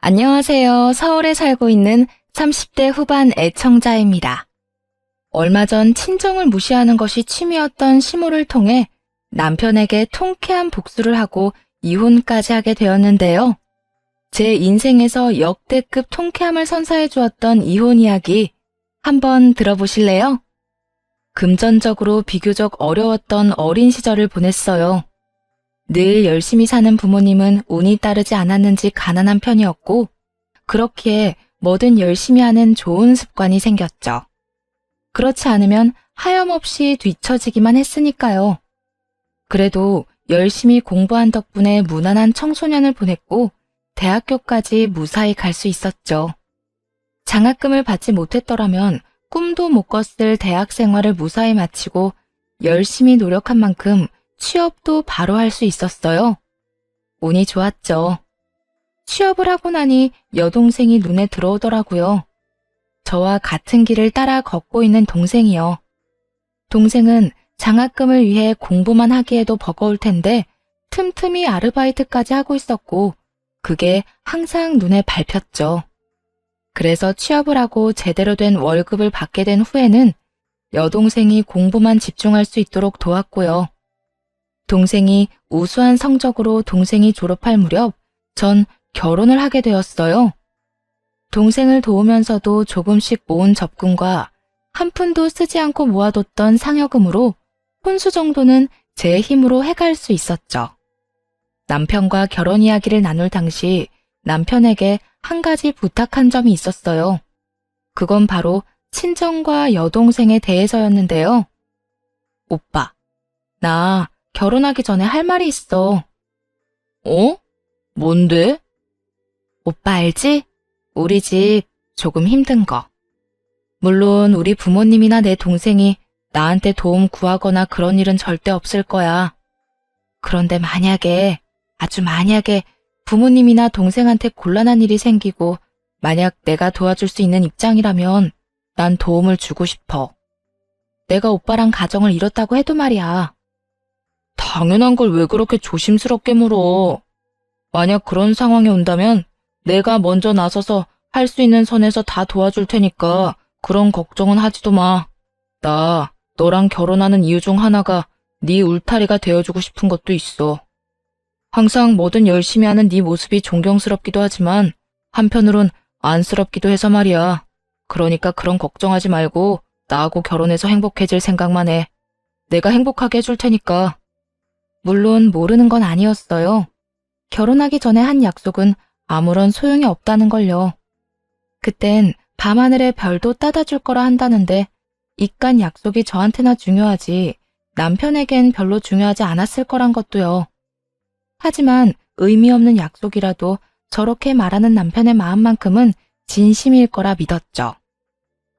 안녕하세요. 서울에 살고 있는 30대 후반 애청자입니다. 얼마 전 친정을 무시하는 것이 취미였던 시모를 통해 남편에게 통쾌한 복수를 하고 이혼까지 하게 되었는데요. 제 인생에서 역대급 통쾌함을 선사해 주었던 이혼 이야기 한번 들어보실래요? 금전적으로 비교적 어려웠던 어린 시절을 보냈어요. 늘 열심히 사는 부모님은 운이 따르지 않았는지 가난한 편이었고, 그렇기에 뭐든 열심히 하는 좋은 습관이 생겼죠. 그렇지 않으면 하염없이 뒤처지기만 했으니까요. 그래도 열심히 공부한 덕분에 무난한 청소년을 보냈고, 대학교까지 무사히 갈 수 있었죠. 장학금을 받지 못했더라면 꿈도 못 꿨을 대학 생활을 무사히 마치고 열심히 노력한 만큼 취업도 바로 할 수 있었어요. 운이 좋았죠. 취업을 하고 나니 여동생이 눈에 들어오더라고요. 저와 같은 길을 따라 걷고 있는 동생이요. 동생은 장학금을 위해 공부만 하기에도 버거울 텐데 틈틈이 아르바이트까지 하고 있었고 그게 항상 눈에 밟혔죠. 그래서 취업을 하고 제대로 된 월급을 받게 된 후에는 여동생이 공부만 집중할 수 있도록 도왔고요. 동생이 우수한 성적으로 동생이 졸업할 무렵 전 결혼을 하게 되었어요. 동생을 도우면서도 조금씩 모은 적금과 한 푼도 쓰지 않고 모아뒀던 상여금으로 혼수 정도는 제 힘으로 해갈 수 있었죠. 남편과 결혼 이야기를 나눌 당시 남편에게 한 가지 부탁한 점이 있었어요. 그건 바로 친정과 여동생에 대해서였는데요. 오빠, 나 결혼하기 전에 할 말이 있어. 어? 뭔데? 오빠 알지? 우리 집 조금 힘든 거. 물론 우리 부모님이나 내 동생이 나한테 도움 구하거나 그런 일은 절대 없을 거야. 그런데 만약에, 아주 만약에 부모님이나 동생한테 곤란한 일이 생기고 만약 내가 도와줄 수 있는 입장이라면 난 도움을 주고 싶어. 내가 오빠랑 가정을 이뤘다고 해도 말이야. 당연한 걸 왜 그렇게 조심스럽게 물어. 만약 그런 상황이 온다면 내가 먼저 나서서 할 수 있는 선에서 다 도와줄 테니까 그런 걱정은 하지도 마. 나 너랑 결혼하는 이유 중 하나가 네 울타리가 되어주고 싶은 것도 있어. 항상 뭐든 열심히 하는 네 모습이 존경스럽기도 하지만 한편으론 안쓰럽기도 해서 말이야. 그러니까 그런 걱정하지 말고 나하고 결혼해서 행복해질 생각만 해. 내가 행복하게 해줄 테니까. 물론 모르는 건 아니었어요. 결혼하기 전에 한 약속은 아무런 소용이 없다는 걸요. 그땐 밤하늘의 별도 따다 줄 거라 한다는데 이깟 약속이 저한테나 중요하지 남편에겐 별로 중요하지 않았을 거란 것도요. 하지만 의미 없는 약속이라도 저렇게 말하는 남편의 마음만큼은 진심일 거라 믿었죠.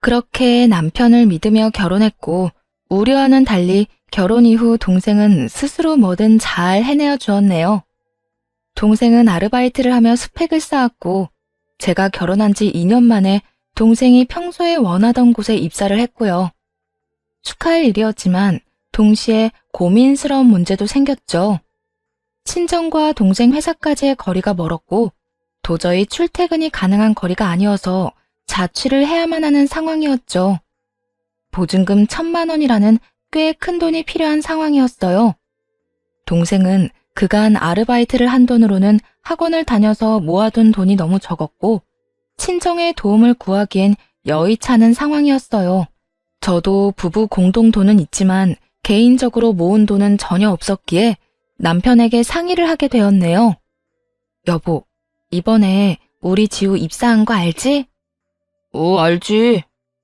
그렇게 남편을 믿으며 결혼했고 우려와는 달리 결혼 이후 동생은 스스로 뭐든 잘 해내어 주었네요. 동생은 아르바이트를 하며 스펙을 쌓았고 제가 결혼한 지 2년 만에 동생이 평소에 원하던 곳에 입사를 했고요. 축하할 일이었지만 동시에 고민스러운 문제도 생겼죠. 친정과 동생 회사까지의 거리가 멀었고 도저히 출퇴근이 가능한 거리가 아니어서 자취를 해야만 하는 상황이었죠. 보증금 1,000만 원이라는 꽤 큰 돈이 필요한 상황이었어요. 동생은 그간 아르바이트를 한 돈으로는 학원을 다녀서 모아둔 돈이 너무 적었고 친정의 도움을 구하기엔 여의치 않은 상황이었어요. 저도 부부 공동 돈은 있지만 개인적으로 모은 돈은 전혀 없었기에 남편에게 상의를 하게 되었네요. 여보, 이번에 우리 지우 입사한 거 알지? 알지.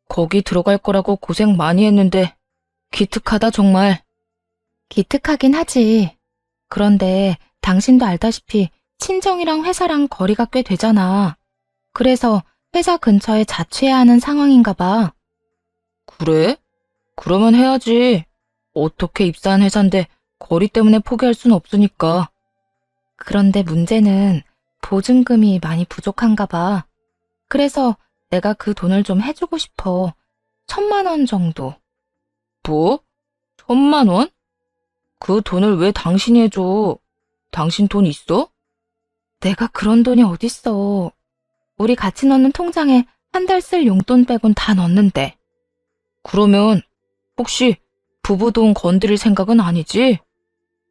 거기 들어갈 거라고 고생 많이 했는데 기특하다 정말. 기특하긴 하지. 그런데 당신도 알다시피 친정이랑 회사랑 거리가 꽤 되잖아. 그래서 회사 근처에 자취해야 하는 상황인가 봐. 그래? 그러면 해야지. 어떻게 입사한 회사인데 거리 때문에 포기할 순 없으니까. 그런데 문제는 보증금이 많이 부족한가 봐. 그래서 내가 그 돈을 좀 해주고 싶어. 1,000만 원 정도. 뭐? 1,000만 원? 그 돈을 왜 당신이 해줘? 당신 돈 있어? 내가 그런 돈이 어딨어. 우리 같이 넣는 통장에 한 달 쓸 용돈 빼곤 다 넣는데. 그러면 혹시 부부 돈 건드릴 생각은 아니지?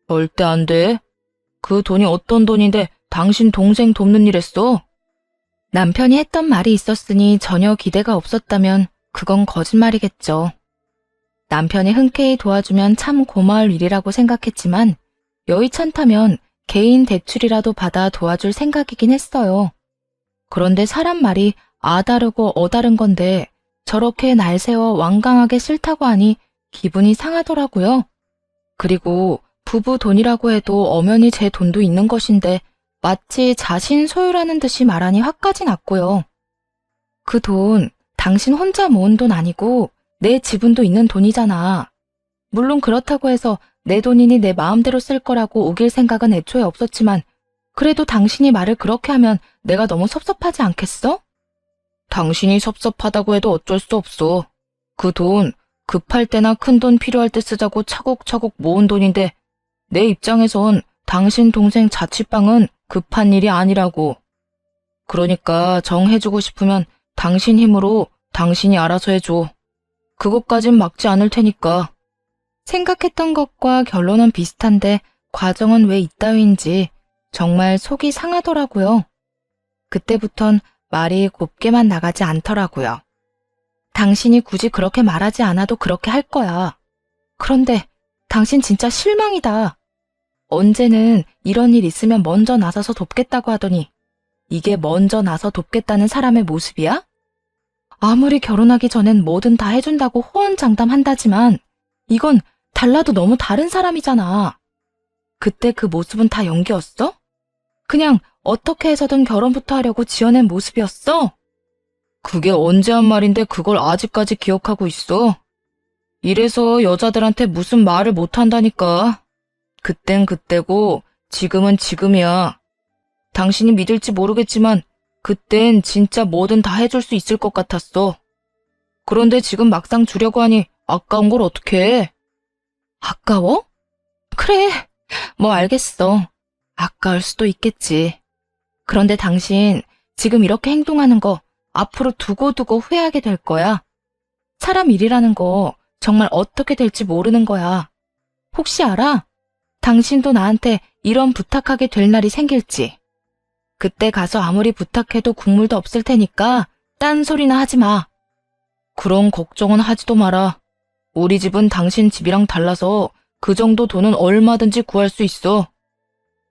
절대 안 돼. 그 돈이 어떤 돈인데 당신 동생 돕는 일 했어? 남편이 했던 말이 있었으니 전혀 기대가 없었다면 그건 거짓말이겠죠. 남편이 흔쾌히 도와주면 참 고마울 일이라고 생각했지만 여의찮다면 개인 대출이라도 받아 도와줄 생각이긴 했어요. 그런데 사람 말이 아다르고 어다른 건데 저렇게 날 세워 완강하게 싫다고 하니 기분이 상하더라고요. 그리고 부부 돈이라고 해도 엄연히 제 돈도 있는 것인데 마치 자신 소유라는 듯이 말하니 화까지 났고요. 그 돈 당신 혼자 모은 돈 아니고 내 지분도 있는 돈이잖아. 물론 그렇다고 해서 내 돈이니 내 마음대로 쓸 거라고 우길 생각은 애초에 없었지만 그래도 당신이 말을 그렇게 하면 내가 너무 섭섭하지 않겠어? 당신이 섭섭하다고 해도 어쩔 수 없어. 그 돈 급할 때나 큰 돈 필요할 때 쓰자고 차곡차곡 모은 돈인데 내 입장에선 당신 동생 자취방은 급한 일이 아니라고. 그러니까 정해주고 싶으면 당신 힘으로 당신이 알아서 해줘. 그것까진 막지 않을 테니까. 생각했던 것과 결론은 비슷한데 과정은 왜 이따위인지 정말 속이 상하더라고요. 그때부턴 말이 곱게만 나가지 않더라고요. 당신이 굳이 그렇게 말하지 않아도 그렇게 할 거야. 그런데 당신 진짜 실망이다. 언제는 이런 일 있으면 먼저 나서서 돕겠다고 하더니 이게 먼저 나서 돕겠다는 사람의 모습이야? 아무리 결혼하기 전엔 뭐든 다 해준다고 호언장담한다지만 이건 달라도 너무 다른 사람이잖아. 그때 그 모습은 다 연기였어? 그냥 어떻게 해서든 결혼부터 하려고 지어낸 모습이었어? 그게 언제 한 말인데 그걸 아직까지 기억하고 있어? 이래서 여자들한테 무슨 말을 못한다니까. 그땐 그때고 지금은 지금이야. 당신이 믿을지 모르겠지만 그땐 진짜 뭐든 다 해줄 수 있을 것 같았어. 그런데 지금 막상 주려고 하니 아까운 걸 어떡해? 아까워? 그래, 뭐 알겠어. 아까울 수도 있겠지. 그런데 당신 지금 이렇게 행동하는 거 앞으로 두고두고 후회하게 될 거야. 사람 일이라는 거 정말 어떻게 될지 모르는 거야. 혹시 알아? 당신도 나한테 이런 부탁하게 될 날이 생길지. 그때 가서 아무리 부탁해도 국물도 없을 테니까 딴소리나 하지 마. 그런 걱정은 하지도 마라. 우리 집은 당신 집이랑 달라서 그 정도 돈은 얼마든지 구할 수 있어.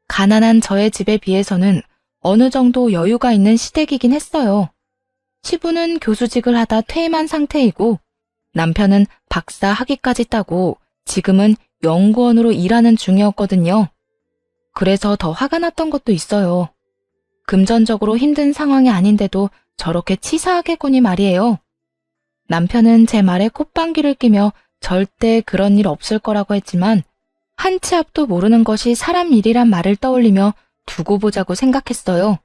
가난한 저의 집에 비해서는 어느 정도 여유가 있는 시댁이긴 했어요. 시부는 교수직을 하다 퇴임한 상태이고 남편은 박사 학위까지 따고 지금은 연구원으로 일하는 중이었거든요. 그래서 더 화가 났던 것도 있어요. 금전적으로 힘든 상황이 아닌데도 저렇게 치사하게 구니 말이에요. 남편은 제 말에 콧방귀를 뀌며 절대 그런 일 없을 거라고 했지만 한 치 앞도 모르는 것이 사람 일이란 말을 떠올리며 두고 보자고 생각했어요.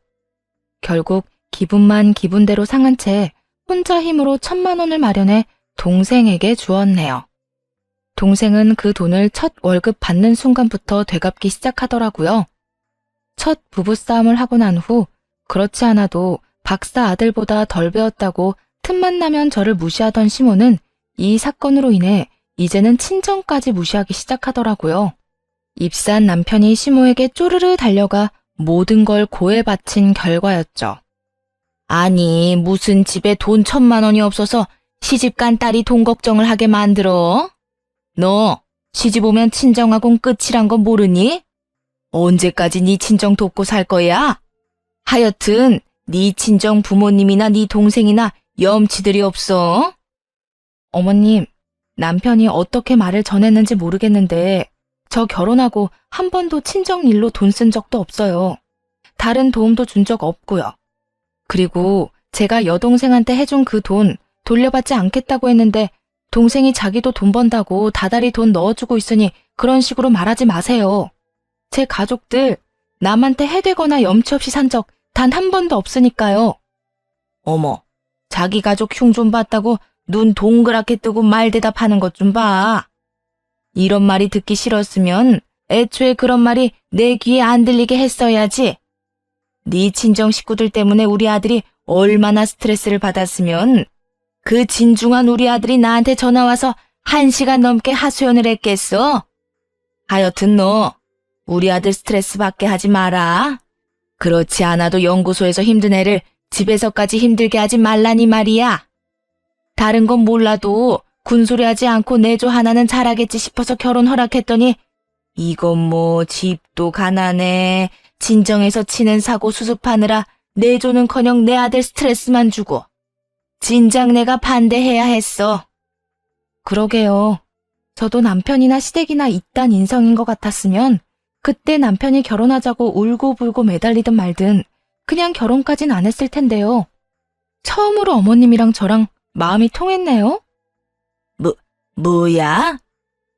결국 기분만 기분대로 상한 채 혼자 힘으로 1,000만 원을 마련해 동생에게 주었네요. 동생은 그 돈을 첫 월급 받는 순간부터 되갚기 시작하더라고요. 첫 부부싸움을 하고 난 후 그렇지 않아도 박사 아들보다 덜 배웠다고 틈만 나면 저를 무시하던 시모는 이 사건으로 인해 이제는 친정까지 무시하기 시작하더라고요. 입사한 남편이 시모에게 쪼르르 달려가 모든 걸 고에 바친 결과였죠. 아니, 무슨 집에 돈 1,000만 원이 없어서 시집간 딸이 돈 걱정을 하게 만들어? 너 시집 오면 친정하고는 끝이란 건 모르니? 언제까지 네 친정 돕고 살 거야? 하여튼 네 친정 부모님이나 네 동생이나 염치들이 없어? 어머님, 남편이 어떻게 말을 전했는지 모르겠는데 저 결혼하고 한 번도 친정 일로 돈 쓴 적도 없어요. 다른 도움도 준 적 없고요. 그리고 제가 여동생한테 해준 그 돈 돌려받지 않겠다고 했는데 동생이 자기도 돈 번다고 다달이 돈 넣어주고 있으니 그런 식으로 말하지 마세요. 제 가족들 남한테 해되거나 염치 없이 산 적 단 한 번도 없으니까요. 어머, 자기 가족 흉 좀 봤다고 눈 동그랗게 뜨고 말 대답하는 것 좀 봐. 이런 말이 듣기 싫었으면 애초에 그런 말이 내 귀에 안 들리게 했어야지. 네 친정 식구들 때문에 우리 아들이 얼마나 스트레스를 받았으면 그 진중한 우리 아들이 나한테 전화와서 1시간 넘게 하소연을 했겠어? 하여튼 너 우리 아들 스트레스 받게 하지 마라. 그렇지 않아도 연구소에서 힘든 애를 집에서까지 힘들게 하지 말라니 말이야. 다른 건 몰라도 군소리하지 않고 내조 하나는 잘하겠지 싶어서 결혼 허락했더니 이건 뭐 집도 가난해, 친정에서 치는 사고 수습하느라 내조는커녕 내 아들 스트레스만 주고 진작 내가 반대해야 했어. 그러게요. 저도 남편이나 시댁이나 이딴 인성인 것 같았으면 그때 남편이 결혼하자고 울고불고 매달리든 말든 그냥 결혼까진 안 했을 텐데요. 처음으로 어머님이랑 저랑 마음이 통했네요. 뭐야?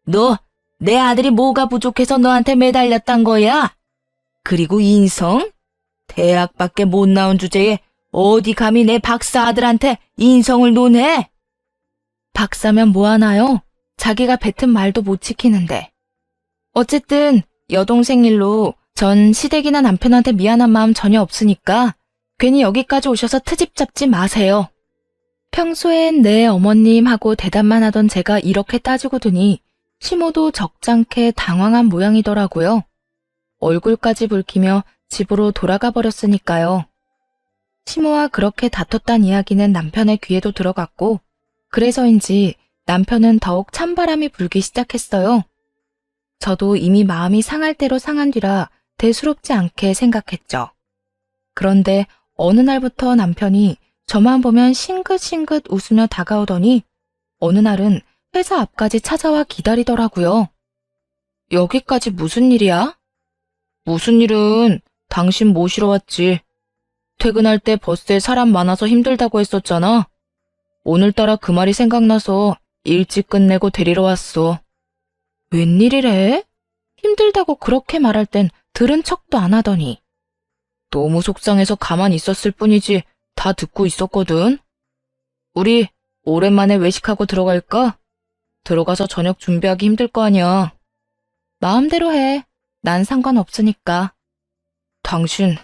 너 내 아들이 뭐가 부족해서 너한테 매달렸단 거야? 그리고 인성? 대학밖에 못 나온 주제에 어디 감히 내 박사 아들한테 인성을 논해? 박사면 뭐하나요? 자기가 뱉은 말도 못 지키는데. 어쨌든 여동생 일로 전 시댁이나 남편한테 미안한 마음 전혀 없으니까 괜히 여기까지 오셔서 트집 잡지 마세요. 평소엔 네 어머님하고 대답만 하던 제가 이렇게 따지고 드니 시모도 적잖게 당황한 모양이더라고요. 얼굴까지 붉히며 집으로 돌아가 버렸으니까요. 시모와 그렇게 다퉜단 이야기는 남편의 귀에도 들어갔고 그래서인지 남편은 더욱 찬바람이 불기 시작했어요. 저도 이미 마음이 상할 대로 상한 뒤라 대수롭지 않게 생각했죠. 그런데 어느 날부터 남편이 저만 보면 싱긋싱긋 웃으며 다가오더니 어느 날은 회사 앞까지 찾아와 기다리더라고요. 여기까지 무슨 일이야? 무슨 일은 당신 모시러 왔지. 퇴근할 때 버스에 사람 많아서 힘들다고 했었잖아. 오늘따라 그 말이 생각나서 일찍 끝내고 데리러 왔어. 웬일이래? 힘들다고 그렇게 말할 땐 들은 척도 안 하더니. 너무 속상해서 가만히 있었을 뿐이지 다 듣고 있었거든. 우리 오랜만에 외식하고 들어갈까? 들어가서 저녁 준비하기 힘들 거 아니야. 마음대로 해. 난 상관없으니까. 당신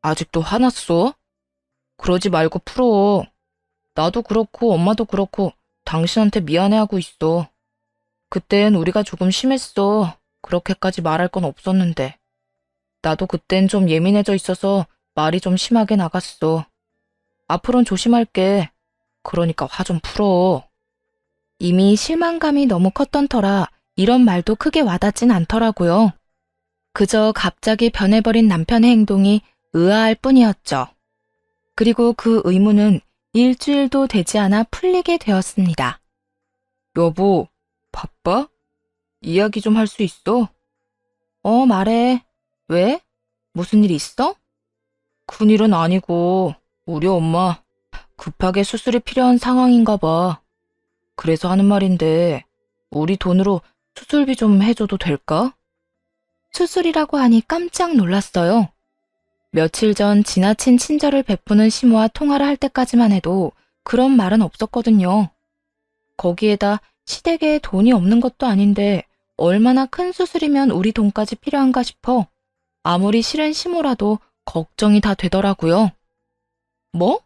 아직도 화났어? 그러지 말고 풀어. 나도 그렇고 엄마도 그렇고 당신한테 미안해하고 있어. 그땐 우리가 조금 심했어. 그렇게까지 말할 건 없었는데. 나도 그땐 좀 예민해져 있어서 말이 좀 심하게 나갔어. 앞으로는 조심할게. 그러니까 화 좀 풀어. 이미 실망감이 너무 컸던 터라 이런 말도 크게 와닿진 않더라고요. 그저 갑자기 변해버린 남편의 행동이 의아할 뿐이었죠. 그리고 그 의문은 일주일도 되지 않아 풀리게 되었습니다. 여보, 바빠? 이야기 좀 할 수 있어? 말해. 왜? 무슨 일 있어? 큰일은 아니고 우리 엄마 급하게 수술이 필요한 상황인가 봐. 그래서 하는 말인데 우리 돈으로 수술비 좀 해줘도 될까? 수술이라고 하니 깜짝 놀랐어요. 며칠 전 지나친 친절을 베푸는 시모와 통화를 할 때까지만 해도 그런 말은 없었거든요. 거기에다 시댁에 돈이 없는 것도 아닌데 얼마나 큰 수술이면 우리 돈까지 필요한가 싶어 아무리 싫은 시모라도 걱정이 다 되더라고요. 뭐?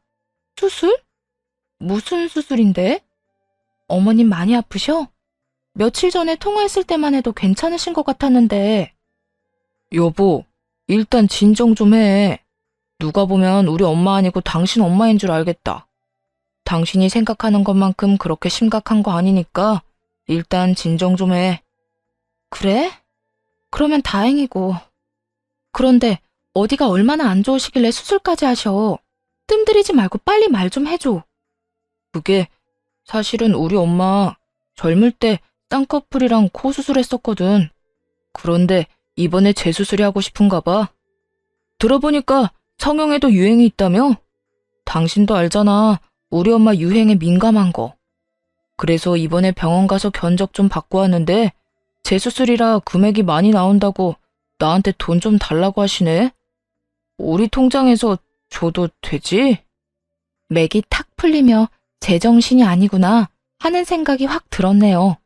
수술? 무슨 수술인데? 어머님 많이 아프셔? 며칠 전에 통화했을 때만 해도 괜찮으신 것 같았는데. 여보, 일단 진정 좀 해. 누가 보면 우리 엄마 아니고 당신 엄마인 줄 알겠다. 당신이 생각하는 것만큼 그렇게 심각한 거 아니니까 일단 진정 좀 해. 그래? 그러면 다행이고. 그런데 어디가 얼마나 안 좋으시길래 수술까지 하셔. 뜸들이지 말고 빨리 말 좀 해줘. 그게 사실은 우리 엄마 젊을 때 쌍꺼풀이랑 코 수술했었거든. 그런데 이번에 재수술이 하고 싶은가 봐. 들어보니까 성형에도 유행이 있다며? 당신도 알잖아. 우리 엄마 유행에 민감한 거. 그래서 이번에 병원 가서 견적 좀 받고 왔는데 재수술이라 금액이 많이 나온다고 나한테 돈 좀 달라고 하시네. 우리 통장에서 줘도 되지? 맥이 탁 풀리며 제정신이 아니구나 하는 생각이 확 들었네요.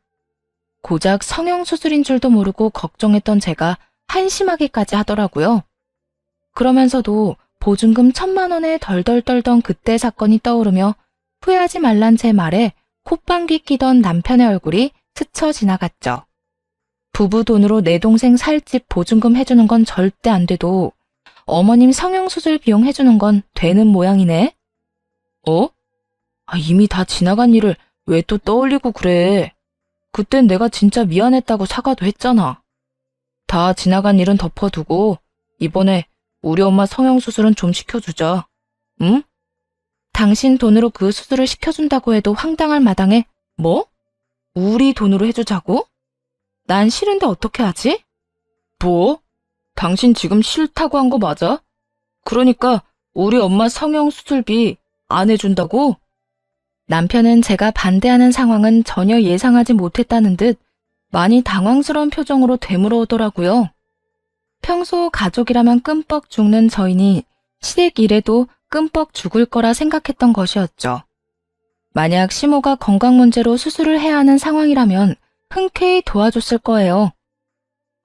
고작 성형수술인 줄도 모르고 걱정했던 제가 한심하기까지 하더라고요. 그러면서도 보증금 1,000만 원에 덜덜 떨던 그때 사건이 떠오르며 후회하지 말란 제 말에 콧방귀 끼던 남편의 얼굴이 스쳐 지나갔죠. 부부 돈으로 내 동생 살집 보증금 해주는 건 절대 안 돼도 어머님 성형수술 비용 해주는 건 되는 모양이네. 어? 이미 다 지나간 일을 왜 또 떠올리고 그래. 그땐 내가 진짜 미안했다고 사과도 했잖아. 다 지나간 일은 덮어두고 이번에 우리 엄마 성형수술은 좀 시켜주자. 응? 당신 돈으로 그 수술을 시켜준다고 해도 황당할 마당에 뭐? 우리 돈으로 해주자고? 난 싫은데 어떻게 하지? 뭐? 당신 지금 싫다고 한 거 맞아? 그러니까 우리 엄마 성형수술비 안 해준다고? 남편은 제가 반대하는 상황은 전혀 예상하지 못했다는 듯 많이 당황스러운 표정으로 되물어오더라고요. 평소 가족이라면 끔뻑 죽는 저희니 시댁 일에도 끔뻑 죽을 거라 생각했던 것이었죠. 만약 시모가 건강 문제로 수술을 해야 하는 상황이라면 흔쾌히 도와줬을 거예요.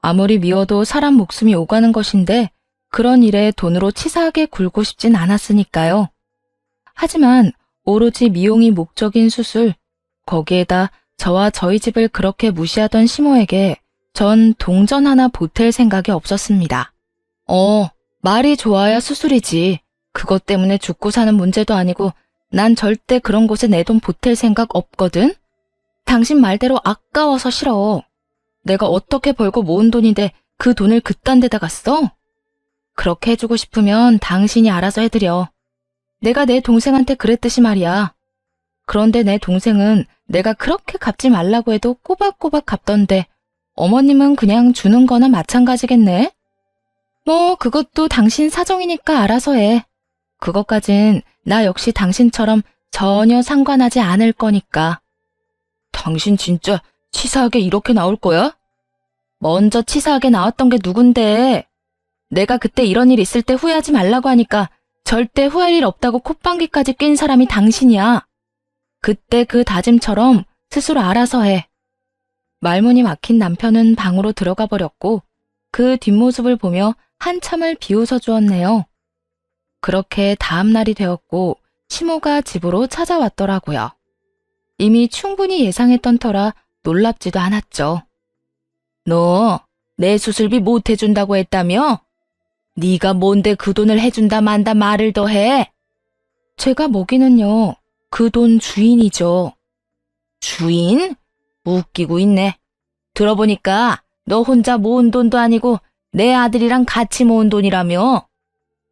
아무리 미워도 사람 목숨이 오가는 것인데 그런 일에 돈으로 치사하게 굴고 싶진 않았으니까요. 하지만 오로지 미용이 목적인 수술, 거기에다 저와 저희 집을 그렇게 무시하던 시모에게 전 동전 하나 보탤 생각이 없었습니다. 말이 좋아야 수술이지. 그것 때문에 죽고 사는 문제도 아니고 난 절대 그런 곳에 내 돈 보탤 생각 없거든? 당신 말대로 아까워서 싫어. 내가 어떻게 벌고 모은 돈인데 그 돈을 그딴 데다가 써? 그렇게 해주고 싶으면 당신이 알아서 해드려. 내가 내 동생한테 그랬듯이 말이야. 그런데 내 동생은 내가 그렇게 갚지 말라고 해도 꼬박꼬박 갚던데 어머님은 그냥 주는 거나 마찬가지겠네? 뭐 그것도 당신 사정이니까 알아서 해. 그것까진 나 역시 당신처럼 전혀 상관하지 않을 거니까. 당신 진짜 치사하게 이렇게 나올 거야? 먼저 치사하게 나왔던 게 누군데? 내가 그때 이런 일 있을 때 후회하지 말라고 하니까 절대 후회할 일 없다고 콧방귀까지 낀 사람이 당신이야. 그때 그 다짐처럼 스스로 알아서 해. 말문이 막힌 남편은 방으로 들어가 버렸고 그 뒷모습을 보며 한참을 비웃어 주었네요. 그렇게 다음 날이 되었고 시모가 집으로 찾아왔더라고요. 이미 충분히 예상했던 터라 놀랍지도 않았죠. 너 내 수술비 못 해준다고 했다며? 네가 뭔데 그 돈을 해준다 만다 말을 더 해? 제가 먹이는요. 그 돈 주인이죠. 주인? 웃기고 있네. 들어보니까 너 혼자 모은 돈도 아니고 내 아들이랑 같이 모은 돈이라며?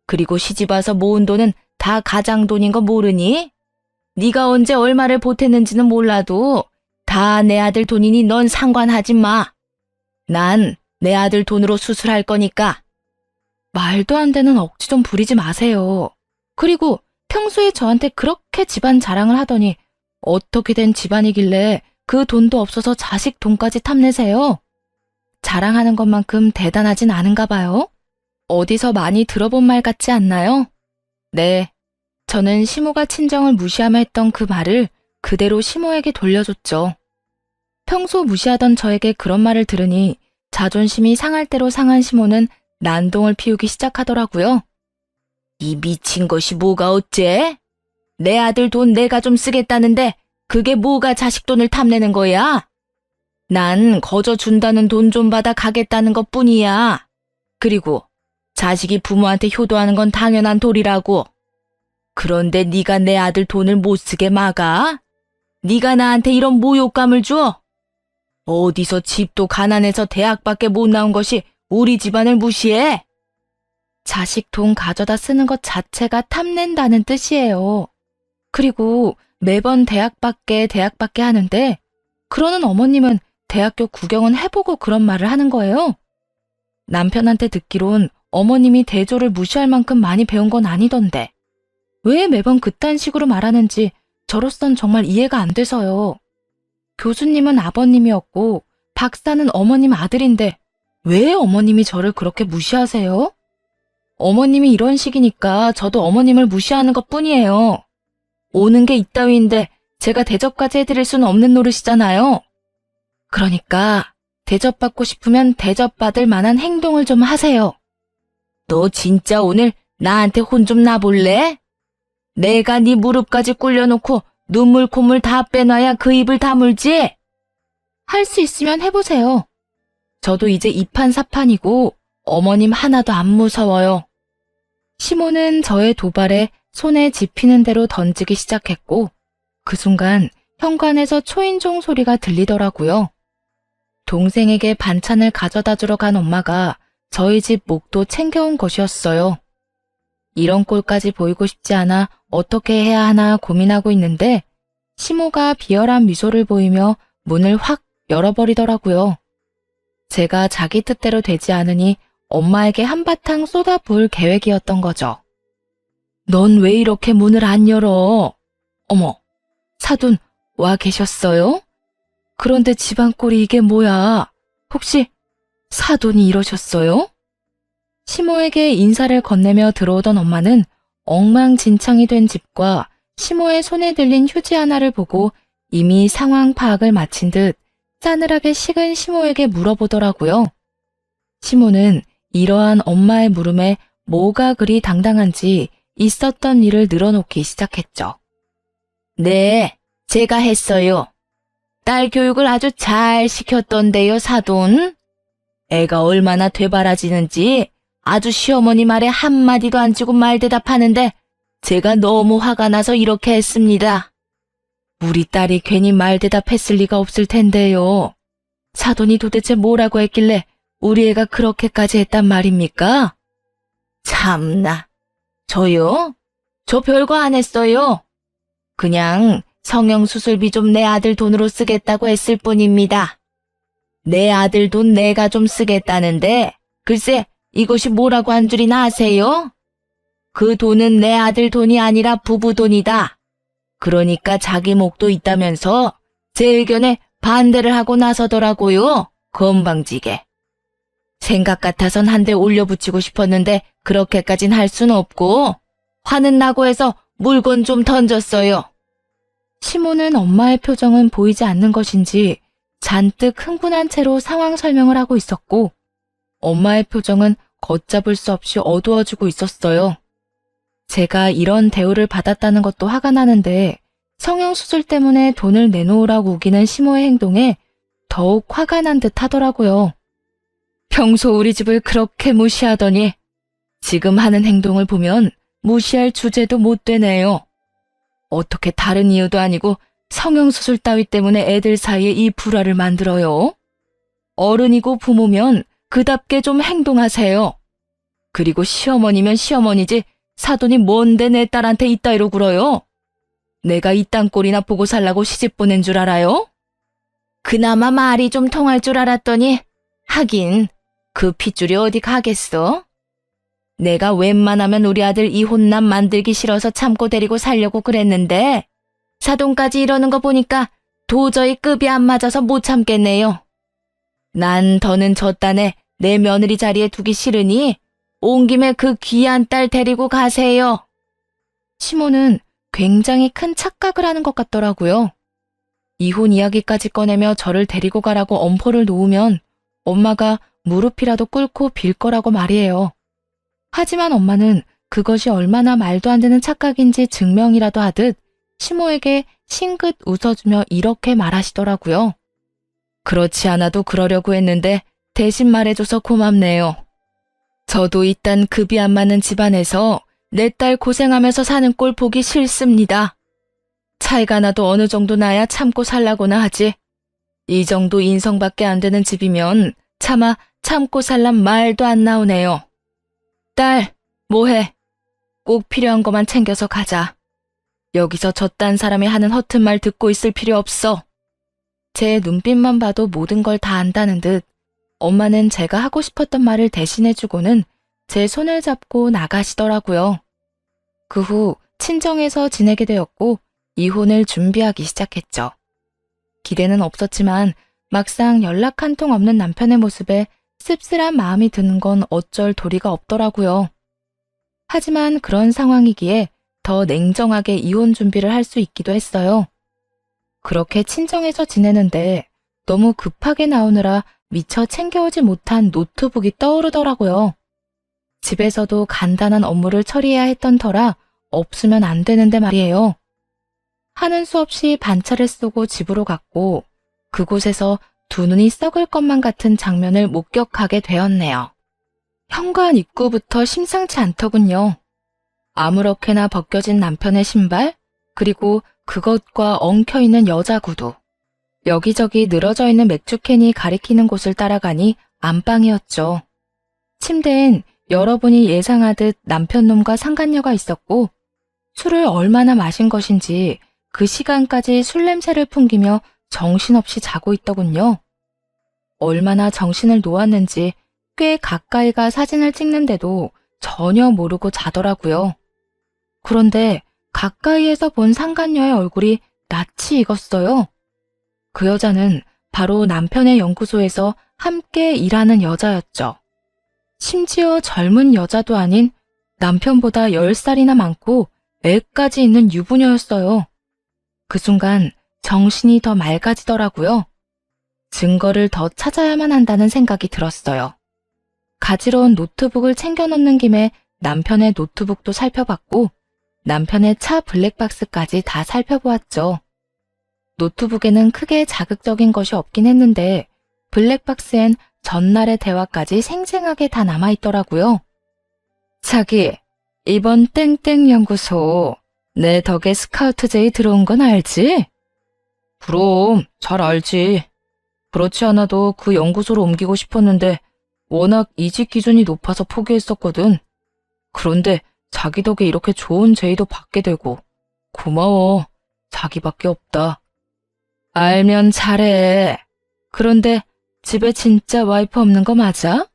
그리고 시집와서 모은 돈은 다 가장 돈인 거 모르니? 네가 언제 얼마를 보탰는지는 몰라도 다 내 아들 돈이니 넌 상관하지 마. 난 내 아들 돈으로 수술할 거니까. 말도 안 되는 억지 좀 부리지 마세요. 그리고 평소에 저한테 그렇게 집안 자랑을 하더니 어떻게 된 집안이길래 그 돈도 없어서 자식 돈까지 탐내세요? 자랑하는 것만큼 대단하진 않은가 봐요. 어디서 많이 들어본 말 같지 않나요? 네, 저는 시모가 친정을 무시하며 했던 그 말을 그대로 시모에게 돌려줬죠. 평소 무시하던 저에게 그런 말을 들으니 자존심이 상할 대로 상한 시모는 난동을 피우기 시작하더라고요. 이 미친 것이 뭐가 어째? 내 아들 돈 내가 좀 쓰겠다는데 그게 뭐가 자식 돈을 탐내는 거야? 난 거저 준다는 돈 좀 받아 가겠다는 것뿐이야. 그리고 자식이 부모한테 효도하는 건 당연한 도리라고. 그런데 네가 내 아들 돈을 못 쓰게 막아? 네가 나한테 이런 모욕감을 줘? 어디서 집도 가난해서 대학밖에 못 나온 것이 우리 집안을 무시해? 자식 돈 가져다 쓰는 것 자체가 탐낸다는 뜻이에요. 그리고 매번 대학밖에 하는데 그러는 어머님은 대학교 구경은 해보고 그런 말을 하는 거예요. 남편한테 듣기론 어머님이 대조를 무시할 만큼 많이 배운 건 아니던데 왜 매번 그딴 식으로 말하는지 저로선 정말 이해가 안 돼서요. 교수님은 아버님이었고 박사는 어머님 아들인데 왜 어머님이 저를 그렇게 무시하세요? 어머님이 이런 식이니까 저도 어머님을 무시하는 것뿐이에요. 오는 게 이따위인데 제가 대접까지 해드릴 수는 없는 노릇이잖아요. 그러니까 대접받고 싶으면 대접받을 만한 행동을 좀 하세요. 너 진짜 오늘 나한테 혼 좀 나볼래? 내가 네 무릎까지 꿇려놓고 눈물 콧물 다 빼놔야 그 입을 다물지? 할 수 있으면 해보세요. 저도 이제 이판사판이고 어머님 하나도 안 무서워요. 시모는 저의 도발에 손에 집히는 대로 던지기 시작했고 그 순간 현관에서 초인종 소리가 들리더라고요. 동생에게 반찬을 가져다 주러 간 엄마가 저희 집 목도 챙겨온 것이었어요. 이런 꼴까지 보이고 싶지 않아 어떻게 해야 하나 고민하고 있는데 시모가 비열한 미소를 보이며 문을 확 열어버리더라고요. 제가 자기 뜻대로 되지 않으니 엄마에게 한바탕 쏟아부을 계획이었던 거죠. 넌 왜 이렇게 문을 안 열어? 어머, 사돈 와 계셨어요? 그런데 집안 꼴이 이게 뭐야? 혹시 사돈이 이러셨어요? 시모에게 인사를 건네며 들어오던 엄마는 엉망진창이 된 집과 시모의 손에 들린 휴지 하나를 보고 이미 상황 파악을 마친 듯 싸늘하게 식은 시모에게 물어보더라고요. 시모는 이러한 엄마의 물음에 뭐가 그리 당당한지 있었던 일을 늘어놓기 시작했죠. 네, 제가 했어요. 딸 교육을 아주 잘 시켰던데요, 사돈. 애가 얼마나 되바라지는지 아주 시어머니 말에 한마디도 안 치고 말대답하는데 제가 너무 화가 나서 이렇게 했습니다. 우리 딸이 괜히 말대답했을 리가 없을 텐데요. 사돈이 도대체 뭐라고 했길래 우리 애가 그렇게까지 했단 말입니까? 참나. 저요? 저 별거 안 했어요. 그냥 성형수술비 좀 내 아들 돈으로 쓰겠다고 했을 뿐입니다. 내 아들 돈 내가 좀 쓰겠다는데 글쎄 이것이 뭐라고 한 줄이나 아세요? 그 돈은 내 아들 돈이 아니라 부부 돈이다. 그러니까 자기 목도 있다면서 제 의견에 반대를 하고 나서더라고요. 건방지게. 생각 같아선 한 대 올려붙이고 싶었는데 그렇게까진 할 순 없고 화는 나고 해서 물건 좀 던졌어요. 시모는 엄마의 표정은 보이지 않는 것인지 잔뜩 흥분한 채로 상황 설명을 하고 있었고 엄마의 표정은 걷잡을 수 없이 어두워지고 있었어요. 제가 이런 대우를 받았다는 것도 화가 나는데 성형수술 때문에 돈을 내놓으라고 우기는 시모의 행동에 더욱 화가 난 듯 하더라고요. 평소 우리 집을 그렇게 무시하더니 지금 하는 행동을 보면 무시할 주제도 못 되네요. 어떻게 다른 이유도 아니고 성형수술 따위 때문에 애들 사이에 이 불화를 만들어요? 어른이고 부모면 그답게 좀 행동하세요. 그리고 시어머니면 시어머니지 사돈이 뭔데 내 딸한테 이따위로 굴어요? 내가 이 땅꼴이나 보고 살라고 시집 보낸 줄 알아요? 그나마 말이 좀 통할 줄 알았더니 하긴 그 핏줄이 어디 가겠어? 내가 웬만하면 우리 아들 이혼남 만들기 싫어서 참고 데리고 살려고 그랬는데 사돈까지 이러는 거 보니까 도저히 급이 안 맞아서 못 참겠네요. 난 더는 저 딴에 내 며느리 자리에 두기 싫으니 온 김에 그 귀한 딸 데리고 가세요. 시모는 굉장히 큰 착각을 하는 것 같더라고요. 이혼 이야기까지 꺼내며 저를 데리고 가라고 엄포를 놓으면 엄마가 무릎이라도 꿇고 빌 거라고 말이에요. 하지만 엄마는 그것이 얼마나 말도 안 되는 착각인지 증명이라도 하듯 시모에게 싱긋 웃어주며 이렇게 말하시더라고요. 그렇지 않아도 그러려고 했는데 대신 말해줘서 고맙네요. 저도 이딴 급이 안 맞는 집안에서 내 딸 고생하면서 사는 꼴 보기 싫습니다. 차이가 나도 어느 정도 나야 참고 살라고나 하지. 이 정도 인성밖에 안 되는 집이면 차마 참고 살란 말도 안 나오네요. 딸, 뭐해? 꼭 필요한 것만 챙겨서 가자. 여기서 저딴 사람이 하는 허튼 말 듣고 있을 필요 없어. 제 눈빛만 봐도 모든 걸 다 안다는 듯 엄마는 제가 하고 싶었던 말을 대신해주고는 제 손을 잡고 나가시더라고요. 그 후 친정에서 지내게 되었고 이혼을 준비하기 시작했죠. 기대는 없었지만 막상 연락 한 통 없는 남편의 모습에 씁쓸한 마음이 드는 건 어쩔 도리가 없더라고요. 하지만 그런 상황이기에 더 냉정하게 이혼 준비를 할 수 있기도 했어요. 그렇게 친정에서 지내는데 너무 급하게 나오느라 미처 챙겨오지 못한 노트북이 떠오르더라고요. 집에서도 간단한 업무를 처리해야 했던 터라 없으면 안 되는데 말이에요. 하는 수 없이 반차를 쏘고 집으로 갔고 그곳에서 두 눈이 썩을 것만 같은 장면을 목격하게 되었네요. 현관 입구부터 심상치 않더군요. 아무렇게나 벗겨진 남편의 신발, 그리고 그것과 엉켜있는 여자 구두. 여기저기 늘어져 있는 맥주캔이 가리키는 곳을 따라가니 안방이었죠. 침대엔 여러분이 예상하듯 남편놈과 상간녀가 있었고 술을 얼마나 마신 것인지 그 시간까지 술 냄새를 풍기며 정신없이 자고 있더군요. 얼마나 정신을 놓았는지 꽤 가까이가 사진을 찍는데도 전혀 모르고 자더라고요. 그런데 가까이에서 본 상간녀의 얼굴이 낯이 익었어요. 그 여자는 바로 남편의 연구소에서 함께 일하는 여자였죠. 심지어 젊은 여자도 아닌 남편보다 10살이나 많고 애까지 있는 유부녀였어요. 그 순간 정신이 더 맑아지더라고요. 증거를 더 찾아야만 한다는 생각이 들었어요. 가지러 온 노트북을 챙겨 넣는 김에 남편의 노트북도 살펴봤고 남편의 차 블랙박스까지 다 살펴보았죠. 노트북에는 크게 자극적인 것이 없긴 했는데 블랙박스엔 전날의 대화까지 생생하게 다 남아있더라고요. 자기, 이번 땡땡 연구소 내 덕에 스카우트 제이 들어온 건 알지? 그럼 잘 알지. 그렇지 않아도 그 연구소로 옮기고 싶었는데 워낙 이직 기준이 높아서 포기했었거든. 그런데 자기 덕에 이렇게 좋은 제의도 받게 되고 고마워. 자기밖에 없다. 알면 잘해. 그런데 집에 진짜 와이프 없는 거 맞아?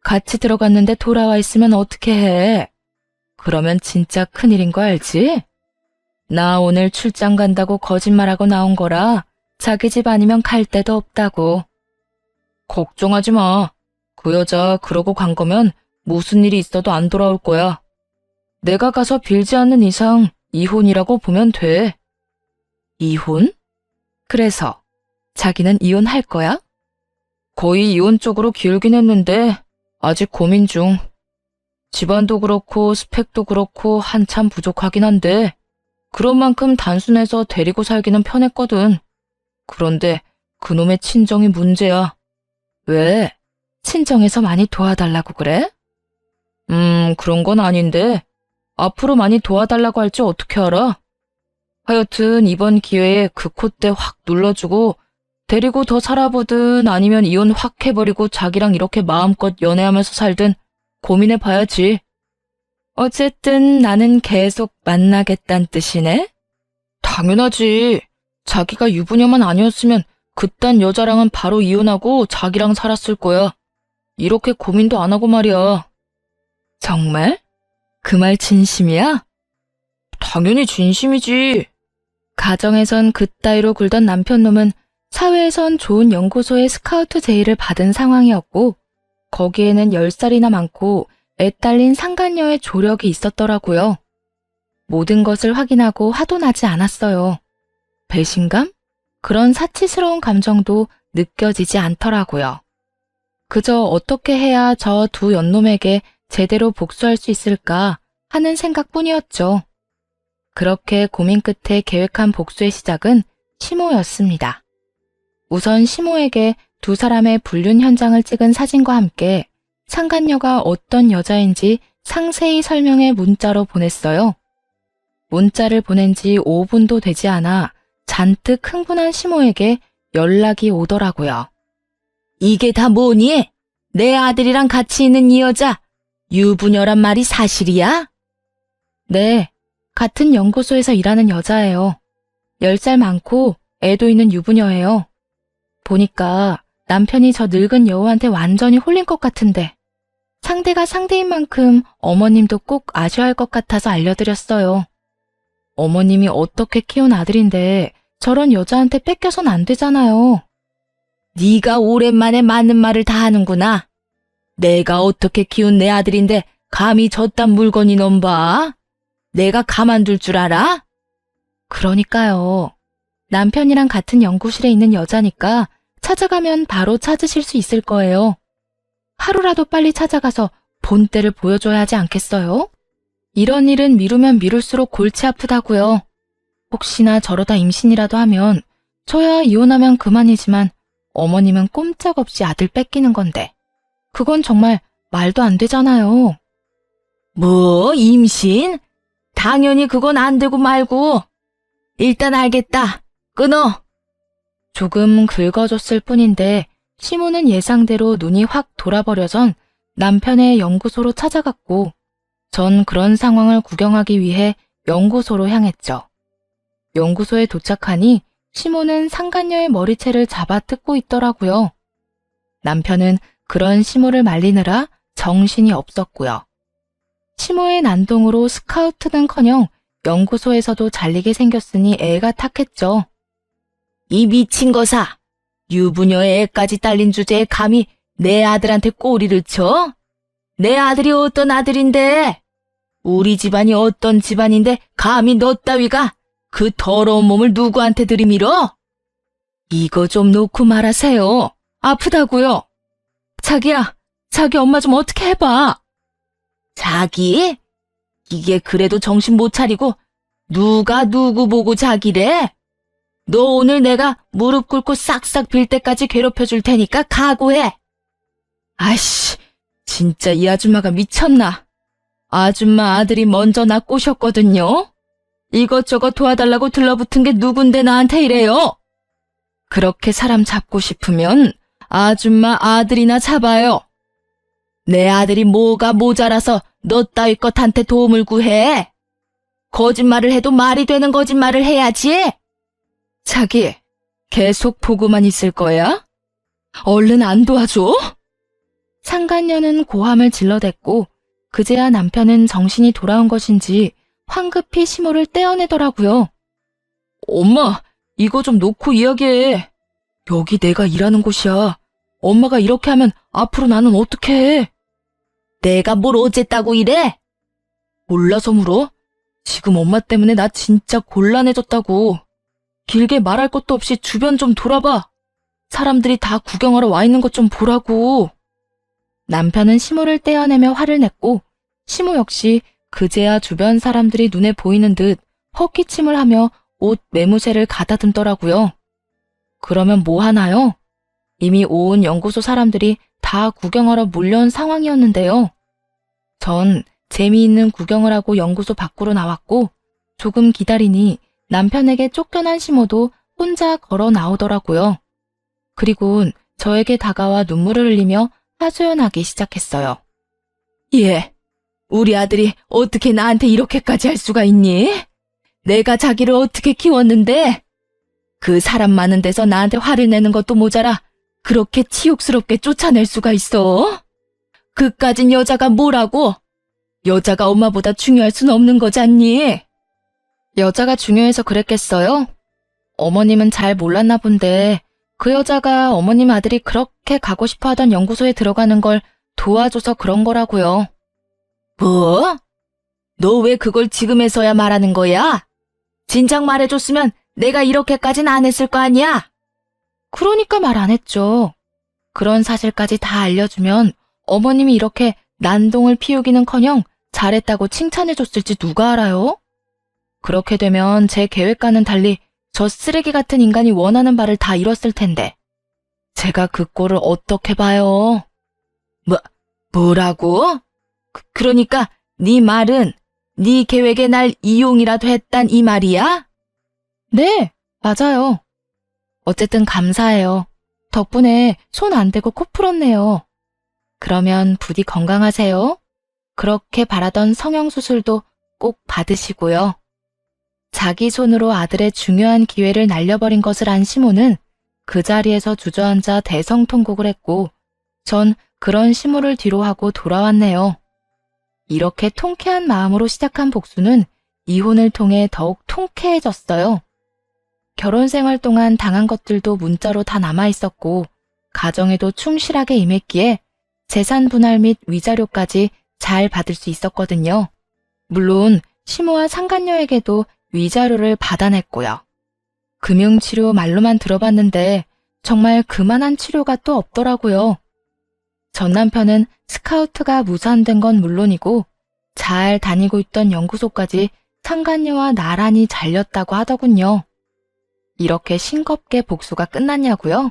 같이 들어갔는데 돌아와 있으면 어떻게 해? 그러면 진짜 큰일인 거 알지? 나 오늘 출장 간다고 거짓말하고 나온 거라 자기 집 아니면 갈 데도 없다고. 걱정하지 마. 그 여자 그러고 간 거면 무슨 일이 있어도 안 돌아올 거야. 내가 가서 빌지 않는 이상 이혼이라고 보면 돼. 이혼? 그래서 자기는 이혼할 거야? 거의 이혼 쪽으로 기울긴 했는데 아직 고민 중. 집안도 그렇고 스펙도 그렇고 한참 부족하긴 한데 그런 만큼 단순해서 데리고 살기는 편했거든. 그런데 그놈의 친정이 문제야. 왜? 친정에서 많이 도와달라고 그래? 그런 건 아닌데 앞으로 많이 도와달라고 할지 어떻게 알아? 하여튼 이번 기회에 그 콧대 확 눌러주고 데리고 더 살아보든 아니면 이혼 확 해버리고 자기랑 이렇게 마음껏 연애하면서 살든 고민해봐야지. 어쨌든 나는 계속 만나겠다는 뜻이네? 당연하지. 자기가 유부녀만 아니었으면 그딴 여자랑은 바로 이혼하고 자기랑 살았을 거야. 이렇게 고민도 안 하고 말이야. 정말? 그 말 진심이야? 당연히 진심이지. 가정에선 그따위로 굴던 남편놈은 사회에선 좋은 연구소의 스카우트 제의를 받은 상황이었고 거기에는 10살이나 많고 애 딸린 상간녀의 조력이 있었더라고요. 모든 것을 확인하고 화도 나지 않았어요. 배신감? 그런 사치스러운 감정도 느껴지지 않더라고요. 그저 어떻게 해야 저 두 연놈에게 제대로 복수할 수 있을까 하는 생각뿐이었죠. 그렇게 고민 끝에 계획한 복수의 시작은 시모였습니다. 우선 시모에게 두 사람의 불륜 현장을 찍은 사진과 함께 상간녀가 어떤 여자인지 상세히 설명해 문자로 보냈어요. 문자를 보낸 지 5분도 되지 않아 잔뜩 흥분한 시모에게 연락이 오더라고요. 이게 다 뭐니? 내 아들이랑 같이 있는 이 여자 유부녀란 말이 사실이야? 네, 같은 연구소에서 일하는 여자예요. 10살 많고 애도 있는 유부녀예요. 보니까 남편이 저 늙은 여우한테 완전히 홀린 것 같은데 상대가 상대인 만큼 어머님도 꼭 아셔야 할 것 같아서 알려드렸어요. 어머님이 어떻게 키운 아들인데 저런 여자한테 뺏겨선 안 되잖아요. 네가 오랜만에 맞는 말을 다 하는구나. 내가 어떻게 키운 내 아들인데 감히 저딴 물건이 넘봐? 내가 가만둘 줄 알아? 그러니까요. 남편이랑 같은 연구실에 있는 여자니까 찾아가면 바로 찾으실 수 있을 거예요. 하루라도 빨리 찾아가서 본때를 보여줘야 하지 않겠어요? 이런 일은 미루면 미룰수록 골치 아프다고요. 혹시나 저러다 임신이라도 하면 저야 이혼하면 그만이지만 어머님은 꼼짝없이 아들 뺏기는 건데 그건 정말 말도 안 되잖아요. 뭐 임신? 당연히 그건 안 되고 말고. 일단 알겠다. 끊어. 조금 긁어줬을 뿐인데 시모는 예상대로 눈이 확 돌아버려선 남편의 연구소로 찾아갔고 전 그런 상황을 구경하기 위해 연구소로 향했죠. 연구소에 도착하니 시모는 상간녀의 머리채를 잡아 뜯고 있더라고요. 남편은 그런 시모를 말리느라 정신이 없었고요. 시모의 난동으로 스카우트는커녕 연구소에서도 잘리게 생겼으니 애가 탁했죠. 이 미친 거사! 유부녀의 애까지 딸린 주제에 감히 내 아들한테 꼬리를 쳐? 내 아들이 어떤 아들인데? 우리 집안이 어떤 집안인데 감히 너 따위가 그 더러운 몸을 누구한테 들이밀어? 이거 좀 놓고 말하세요. 아프다고요. 자기야, 자기 엄마 좀 어떻게 해봐. 자기? 이게 그래도 정신 못 차리고 누가 누구 보고 자기래? 너 오늘 내가 무릎 꿇고 싹싹 빌 때까지 괴롭혀줄 테니까 각오해. 아이씨, 진짜 이 아줌마가 미쳤나? 아줌마 아들이 먼저 나 꼬셨거든요. 이것저것 도와달라고 들러붙은 게 누군데 나한테 이래요? 그렇게 사람 잡고 싶으면 아줌마 아들이나 잡아요. 내 아들이 뭐가 모자라서 너 따위 것한테 도움을 구해? 거짓말을 해도 말이 되는 거짓말을 해야지. 자기, 계속 보고만 있을 거야? 얼른 안 도와줘? 상간녀는 고함을 질러댔고 그제야 남편은 정신이 돌아온 것인지 황급히 시모를 떼어내더라고요. 엄마, 이거 좀 놓고 이야기해. 여기 내가 일하는 곳이야. 엄마가 이렇게 하면 앞으로 나는 어떻게 해? 내가 뭘 어쨌다고 이래? 몰라서 물어? 지금 엄마 때문에 나 진짜 곤란해졌다고. 길게 말할 것도 없이 주변 좀 돌아봐. 사람들이 다 구경하러 와 있는 것 좀 보라고. 남편은 시모를 떼어내며 화를 냈고 시모 역시 그제야 주변 사람들이 눈에 보이는 듯 헛기침을 하며 옷 매무새를 가다듬더라고요. 그러면 뭐 하나요? 이미 온 연구소 사람들이 다 구경하러 몰려온 상황이었는데요. 전 재미있는 구경을 하고 연구소 밖으로 나왔고 조금 기다리니 남편에게 쫓겨난 시모도 혼자 걸어 나오더라고요. 그리곤 저에게 다가와 눈물을 흘리며 하소연하기 시작했어요. 예, 우리 아들이 어떻게 나한테 이렇게까지 할 수가 있니? 내가 자기를 어떻게 키웠는데? 그 사람 많은 데서 나한테 화를 내는 것도 모자라 그렇게 치욕스럽게 쫓아낼 수가 있어? 그까진 여자가 뭐라고? 여자가 엄마보다 중요할 순 없는 거잖니? 여자가 중요해서 그랬겠어요? 어머님은 잘 몰랐나 본데 그 여자가 어머님 아들이 그렇게 가고 싶어 하던 연구소에 들어가는 걸 도와줘서 그런 거라고요. 뭐? 너 왜 그걸 지금에서야 말하는 거야? 진작 말해줬으면 내가 이렇게까진 안 했을 거 아니야? 그러니까 말 안 했죠. 그런 사실까지 다 알려주면 어머님이 이렇게 난동을 피우기는커녕 잘했다고 칭찬해줬을지 누가 알아요? 그렇게 되면 제 계획과는 달리 저 쓰레기 같은 인간이 원하는 바를 다 이뤘을 텐데 제가 그 꼴을 어떻게 봐요? 뭐라고? 그러니까 네 말은 네 계획에 날 이용이라도 했단 이 말이야? 네, 맞아요. 어쨌든 감사해요. 덕분에 손 안 대고 코 풀었네요. 그러면 부디 건강하세요. 그렇게 바라던 성형수술도 꼭 받으시고요. 자기 손으로 아들의 중요한 기회를 날려버린 것을 안 시모는 그 자리에서 주저앉아 대성통곡을 했고 전 그런 시모를 뒤로하고 돌아왔네요. 이렇게 통쾌한 마음으로 시작한 복수는 이혼을 통해 더욱 통쾌해졌어요. 결혼 생활 동안 당한 것들도 문자로 다 남아있었고 가정에도 충실하게 임했기에 재산 분할 및 위자료까지 잘 받을 수 있었거든요. 물론 시모와 상간녀에게도 위자료를 받아냈고요. 금융치료 말로만 들어봤는데 정말 그만한 치료가 또 없더라고요. 전 남편은 스카우트가 무산된 건 물론이고 잘 다니고 있던 연구소까지 상간녀와 나란히 잘렸다고 하더군요. 이렇게 싱겁게 복수가 끝났냐고요?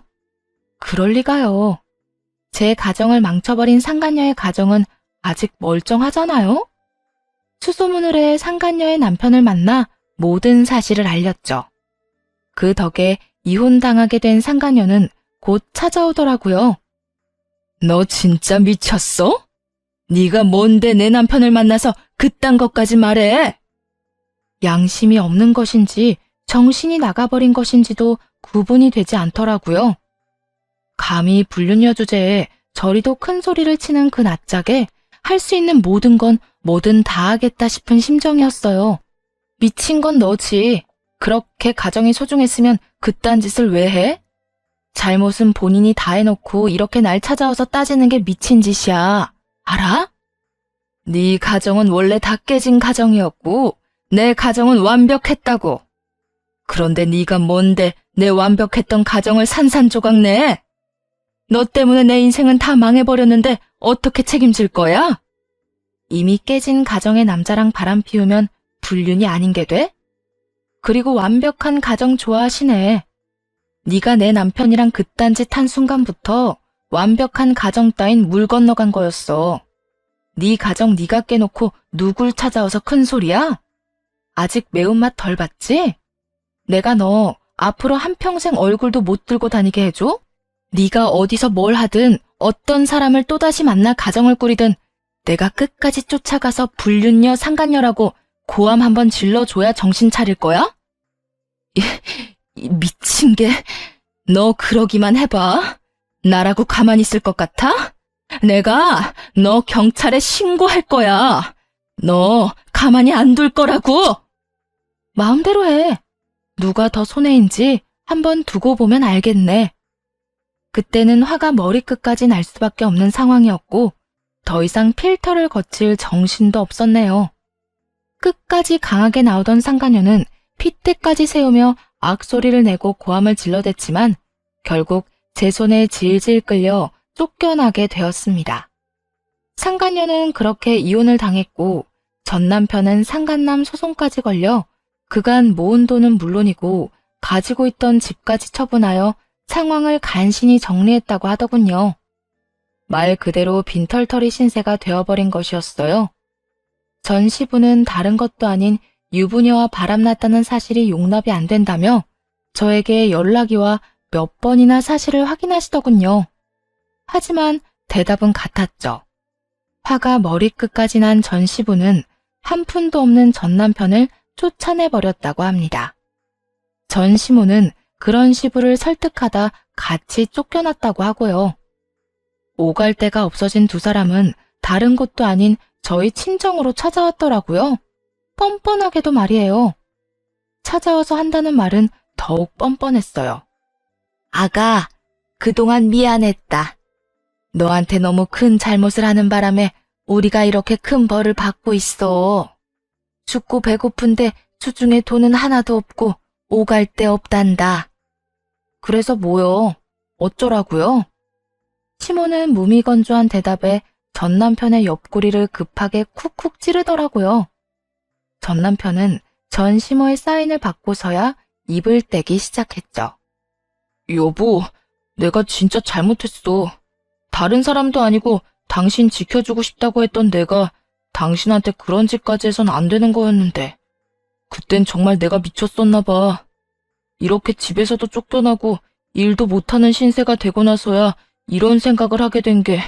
그럴 리가요. 제 가정을 망쳐버린 상간녀의 가정은 아직 멀쩡하잖아요? 수소문을 해 상간녀의 남편을 만나 모든 사실을 알렸죠. 그 덕에 이혼당하게 된 상간녀는 곧 찾아오더라고요. 너 진짜 미쳤어? 네가 뭔데 내 남편을 만나서 그딴 것까지 말해? 양심이 없는 것인지 정신이 나가버린 것인지도 구분이 되지 않더라고요. 감히 불륜녀 주제에 저리도 큰 소리를 치는 그 낯짝에 할 수 있는 모든 건 뭐든 다 하겠다 싶은 심정이었어요. 미친 건 너지. 그렇게 가정이 소중했으면 그딴 짓을 왜 해? 잘못은 본인이 다 해놓고 이렇게 날 찾아와서 따지는 게 미친 짓이야. 알아? 네 가정은 원래 다 깨진 가정이었고 내 가정은 완벽했다고. 그런데 네가 뭔데 내 완벽했던 가정을 산산조각 내? 너 때문에 내 인생은 다 망해버렸는데 어떻게 책임질 거야? 이미 깨진 가정의 남자랑 바람 피우면 불륜이 아닌 게 돼? 그리고 완벽한 가정 좋아하시네. 네가 내 남편이랑 그딴 짓 한 순간부터 완벽한 가정 따윈 물 건너간 거였어. 네 가정 네가 깨놓고 누굴 찾아와서 큰 소리야? 아직 매운맛 덜 봤지? 내가 너 앞으로 한평생 얼굴도 못 들고 다니게 해줘? 네가 어디서 뭘 하든 어떤 사람을 또다시 만나 가정을 꾸리든 내가 끝까지 쫓아가서 불륜녀 상간녀라고 고함 한번 질러줘야 정신 차릴 거야? 미친 게, 너 그러기만 해봐. 나라고 가만히 있을 것 같아? 내가 너 경찰에 신고할 거야. 너 가만히 안 둘 거라고. 마음대로 해. 누가 더 손해인지 한번 두고 보면 알겠네. 그때는 화가 머리끝까지 날 수밖에 없는 상황이었고 더 이상 필터를 거칠 정신도 없었네요. 끝까지 강하게 나오던 상간녀는 핏대까지 세우며 악소리를 내고 고함을 질러댔지만 결국 제 손에 질질 끌려 쫓겨나게 되었습니다. 상간녀는 그렇게 이혼을 당했고 전 남편은 상간남 소송까지 걸려 그간 모은 돈은 물론이고 가지고 있던 집까지 처분하여 상황을 간신히 정리했다고 하더군요. 말 그대로 빈털터리 신세가 되어버린 것이었어요. 전 시부는 다른 것도 아닌 유부녀와 바람났다는 사실이 용납이 안 된다며 저에게 연락이 와 몇 번이나 사실을 확인하시더군요. 하지만 대답은 같았죠. 화가 머리끝까지 난 전 시부는 한 푼도 없는 전 남편을 쫓아내버렸다고 합니다. 전 시모는 그런 시부를 설득하다 같이 쫓겨났다고 하고요. 오갈 데가 없어진 두 사람은 다른 곳도 아닌 저희 친정으로 찾아왔더라고요. 뻔뻔하게도 말이에요. 찾아와서 한다는 말은 더욱 뻔뻔했어요. 아가, 그동안 미안했다. 너한테 너무 큰 잘못을 하는 바람에 우리가 이렇게 큰 벌을 받고 있어. 죽고 배고픈데 수중에 돈은 하나도 없고 오갈 데 없단다. 그래서 뭐요? 어쩌라고요? 시모는 무미건조한 대답에 전 남편의 옆구리를 급하게 쿡쿡 찌르더라고요. 전 남편은 전 시모의 사인을 받고서야 입을 떼기 시작했죠. 여보, 내가 진짜 잘못했어. 다른 사람도 아니고 당신 지켜주고 싶다고 했던 내가 당신한테 그런 짓까지 해선 안 되는 거였는데 그땐 정말 내가 미쳤었나 봐. 이렇게 집에서도 쫓겨나고 일도 못하는 신세가 되고 나서야 이런 생각을 하게 된 게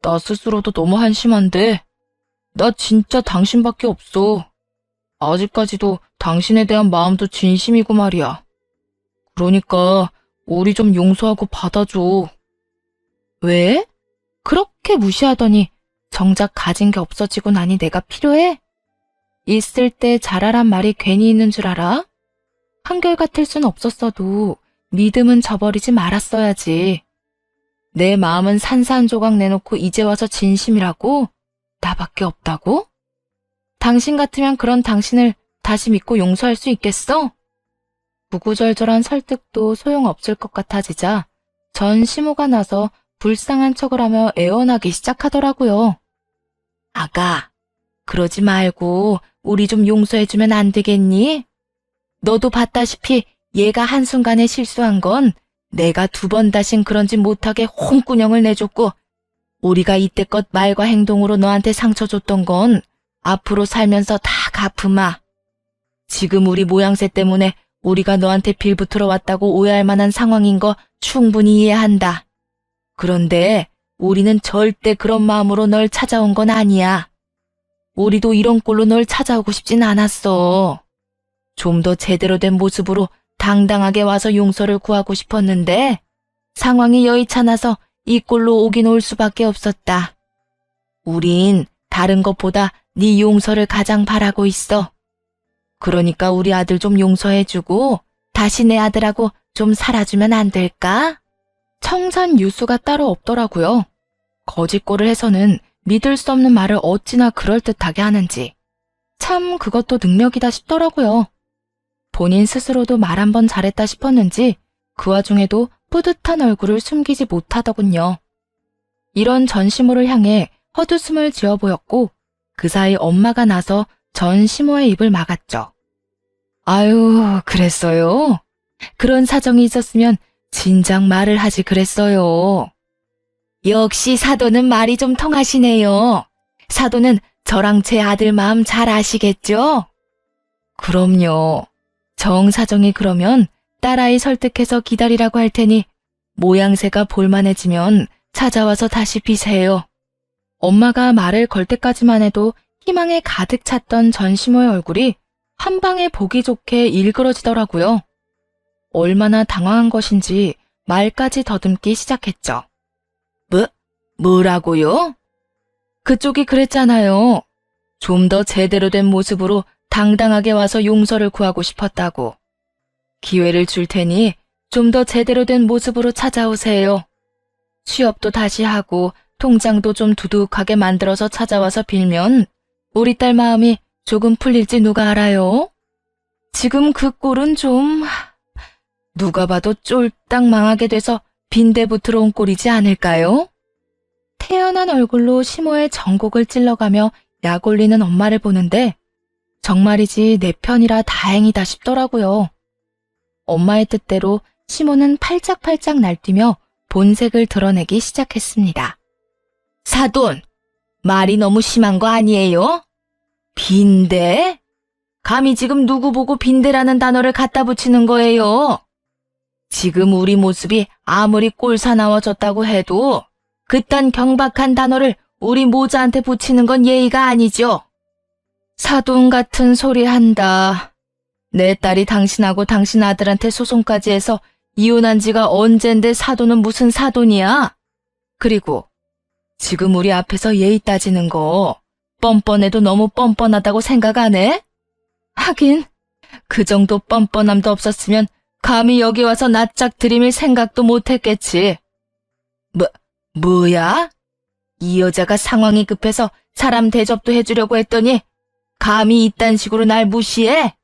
나 스스로도 너무 한심한데 나 진짜 당신밖에 없어. 아직까지도 당신에 대한 마음도 진심이고 말이야. 그러니까 우리 좀 용서하고 받아줘. 왜? 그렇게 무시하더니 정작 가진 게 없어지고 나니 내가 필요해? 있을 때 잘하란 말이 괜히 있는 줄 알아? 한결같을 순 없었어도 믿음은 저버리지 말았어야지. 내 마음은 산산조각 내놓고 이제 와서 진심이라고? 나밖에 없다고? 당신 같으면 그런 당신을 다시 믿고 용서할 수 있겠어? 구구절절한 설득도 소용없을 것 같아지자 전 시모가 나서 불쌍한 척을 하며 애원하기 시작하더라고요. 아가, 그러지 말고 우리 좀 용서해주면 안 되겠니? 너도 봤다시피 얘가 한순간에 실수한 건 내가 2번 다신 그런 짓 못하게 홍군형을 내줬고, 우리가 이때껏 말과 행동으로 너한테 상처 줬던 건 앞으로 살면서 다 갚으마. 지금 우리 모양새 때문에 우리가 너한테 빌붙으러 왔다고 오해할 만한 상황인 거 충분히 이해한다. 그런데 우리는 절대 그런 마음으로 널 찾아온 건 아니야. 우리도 이런 꼴로 널 찾아오고 싶진 않았어. 좀 더 제대로 된 모습으로 당당하게 와서 용서를 구하고 싶었는데 상황이 여의찮아서 이 꼴로 오긴 올 수밖에 없었다. 우린 다른 것보다 네 용서를 가장 바라고 있어. 그러니까 우리 아들 좀 용서해주고 다시 내 아들하고 좀 살아주면 안 될까? 청산 유수가 따로 없더라고요. 거짓골을 해서는 믿을 수 없는 말을 어찌나 그럴듯하게 하는지. 참 그것도 능력이다 싶더라고요. 본인 스스로도 말 한 번 잘했다 싶었는지 그 와중에도 뿌듯한 얼굴을 숨기지 못하더군요. 이런 전시모를 향해 헛웃음을 지어 보였고 그 사이 엄마가 나서 전시모의 입을 막았죠. 아유, 그랬어요? 그런 사정이 있었으면 진작 말을 하지 그랬어요. 역시 사도는 말이 좀 통하시네요. 사도는 저랑 제 아들 마음 잘 아시겠죠? 그럼요. 정사정이 그러면 딸아이 설득해서 기다리라고 할 테니 모양새가 볼만해지면 찾아와서 다시 비세요. 엄마가 말을 걸 때까지만 해도 희망에 가득 찼던 전시모의 얼굴이 한 방에 보기 좋게 일그러지더라고요. 얼마나 당황한 것인지 말까지 더듬기 시작했죠. 뭐라고요? 그쪽이 그랬잖아요. 좀 더 제대로 된 모습으로 당당하게 와서 용서를 구하고 싶었다고. 기회를 줄 테니 좀 더 제대로 된 모습으로 찾아오세요. 취업도 다시 하고 통장도 좀 두둑하게 만들어서 찾아와서 빌면 우리 딸 마음이 조금 풀릴지 누가 알아요? 지금 그 꼴은 좀 누가 봐도 쫄딱 망하게 돼서 빈대붙으러 온 꼴이지 않을까요? 태연한 얼굴로 시모의 전곡을 찔러가며 약 올리는 엄마를 보는데 정말이지 내 편이라 다행이다 싶더라고요. 엄마의 뜻대로 시모는 팔짝팔짝 날뛰며 본색을 드러내기 시작했습니다. 사돈, 말이 너무 심한 거 아니에요? 빈대? 감히 지금 누구 보고 빈대라는 단어를 갖다 붙이는 거예요? 지금 우리 모습이 아무리 꼴사나워졌다고 해도 그딴 경박한 단어를 우리 모자한테 붙이는 건 예의가 아니죠. 사돈 같은 소리 한다. 내 딸이 당신하고 당신 아들한테 소송까지 해서 이혼한 지가 언젠데 사돈은 무슨 사돈이야? 그리고 지금 우리 앞에서 예의 따지는 거 뻔뻔해도 너무 뻔뻔하다고 생각 안 해? 하긴 그 정도 뻔뻔함도 없었으면 감히 여기 와서 낯짝 들이밀 생각도 못했겠지. 뭐야? 이 여자가 상황이 급해서 사람 대접도 해주려고 했더니 감히 이딴 식으로 날 무시해?